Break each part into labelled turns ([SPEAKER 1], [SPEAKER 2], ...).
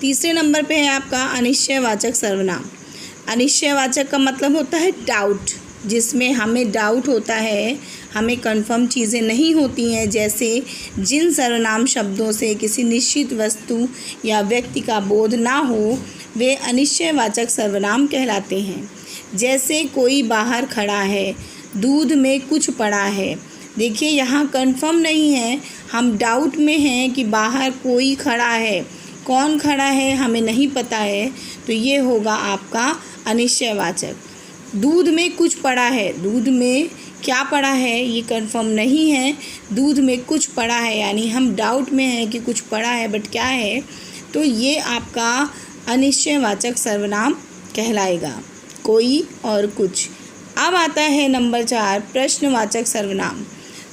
[SPEAKER 1] तीसरे नंबर पे है आपका अनिश्चयवाचक सर्वनाम। अनिश्चयवाचक का मतलब होता है डाउट, जिसमें हमें डाउट होता है, हमें कंफर्म चीज़ें नहीं होती हैं। जैसे जिन सर्वनाम शब्दों से किसी निश्चित वस्तु या व्यक्ति का बोध ना हो वे अनिश्चयवाचक सर्वनाम कहलाते हैं। जैसे कोई बाहर खड़ा है, दूध में कुछ पड़ा है। देखिए यहाँ कंफर्म नहीं है, हम डाउट में हैं कि बाहर कोई खड़ा है, कौन खड़ा है हमें नहीं पता है, तो ये होगा आपका अनिश्चयवाचक। दूध में कुछ पड़ा है, दूध में क्या पड़ा है ये कंफर्म नहीं है, दूध में कुछ पड़ा है यानी हम डाउट में हैं कि कुछ पड़ा है बट क्या है, तो ये आपका अनिश्चयवाचक सर्वनाम कहलाएगा, कोई और कुछ। अब आता है नंबर 4 प्रश्नवाचक सर्वनाम।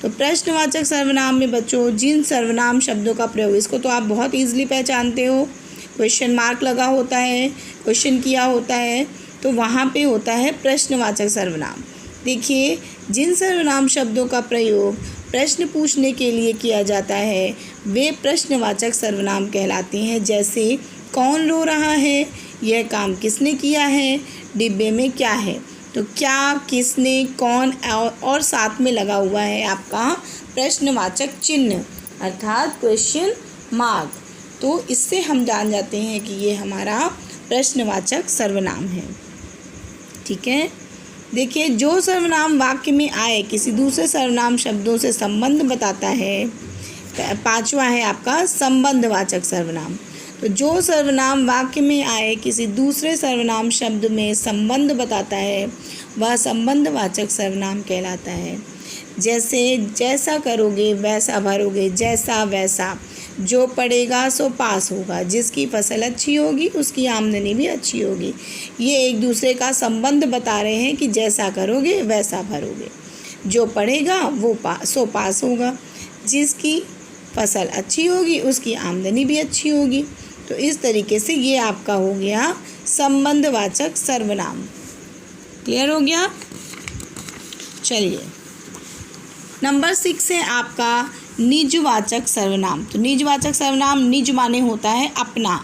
[SPEAKER 1] तो प्रश्नवाचक सर्वनाम में बच्चों जिन सर्वनाम शब्दों का प्रयोग, इसको तो आप बहुत ईजिली पहचानते हो, क्वेश्चन मार्क लगा होता है, क्वेश्चन किया होता है, तो वहाँ पे होता है प्रश्नवाचक सर्वनाम। देखिए जिन सर्वनाम शब्दों का प्रयोग प्रश्न पूछने के लिए किया जाता है वे प्रश्नवाचक सर्वनाम कहलाते हैं। जैसे कौन रो रहा है, यह काम किसने किया है, डिब्बे में क्या है। तो क्या, किसने, कौन और साथ में लगा हुआ है आपका प्रश्नवाचक चिन्ह अर्थात क्वेश्चन मार्क। तो इससे हम जान जाते हैं कि ये हमारा प्रश्नवाचक सर्वनाम है। ठीक है, देखिए जो सर्वनाम वाक्य में आए किसी दूसरे सर्वनाम शब्दों से संबंध बताता है, 5वां है आपका संबंधवाचक सर्वनाम। तो जो सर्वनाम वाक्य में आए किसी दूसरे सर्वनाम शब्द में संबंध बताता है वह संबंधवाचक सर्वनाम कहलाता है। जैसे जैसा करोगे वैसा भरोगे, जैसा वैसा, जो पढ़ेगा सो पास होगा, जिसकी फसल अच्छी होगी उसकी आमदनी भी अच्छी होगी। ये एक दूसरे का संबंध बता रहे हैं कि जैसा करोगे वैसा भरोगे, जो पढ़ेगा वो सो पास होगा, जिसकी फसल अच्छी होगी उसकी आमदनी भी अच्छी होगी। तो इस तरीके से ये आपका हो गया संबंधवाचक सर्वनाम। क्लियर हो गया। चलिए नंबर 6 है आपका निजवाचक सर्वनाम। तो निजवाचक सर्वनाम, निज माने होता है अपना,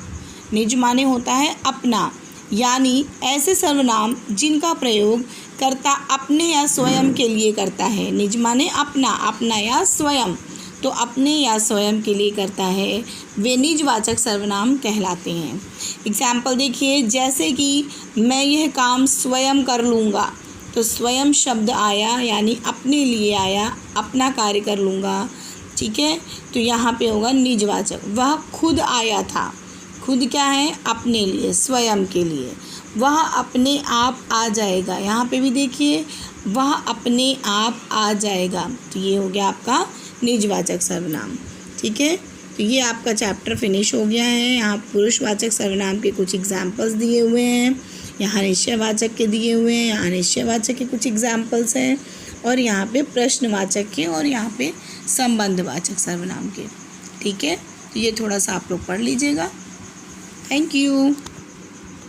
[SPEAKER 1] निज माने होता है अपना, यानी ऐसे सर्वनाम जिनका प्रयोग कर्ता अपने या स्वयं के लिए करता है। निज माने अपना, अपना या स्वयं, तो अपने या स्वयं के लिए करता है वे निजवाचक सर्वनाम कहलाते हैं। एग्जाम्पल देखिए, जैसे कि मैं यह काम स्वयं कर लूँगा, तो स्वयं शब्द आया यानी अपने लिए आया, अपना कार्य कर लूँगा। ठीक है, तो यहाँ पे होगा निजवाचक। वह खुद आया था, खुद क्या है अपने लिए, स्वयं के लिए। वह अपने आप आ जाएगा, यहाँ पे भी देखिए वह अपने आप आ जाएगा, तो ये हो गया आपका निजवाचक सर्वनाम। ठीक है, तो ये आपका चैप्टर फिनिश हो गया है। यहाँ पुरुषवाचक सर्वनाम के कुछ एग्जाम्पल्स दिए हुए हैं, यहाँ निश्चयवाचक के दिए हुए हैं, यहाँ निश्चयवाचक के कुछ एग्जाम्पल्स हैं, और यहाँ पे प्रश्नवाचक के और यहाँ पे संबंधवाचक सर्वनाम के। ठीक है, तो ये थोड़ा सा आप लोग पढ़ लीजिएगा। Thank you.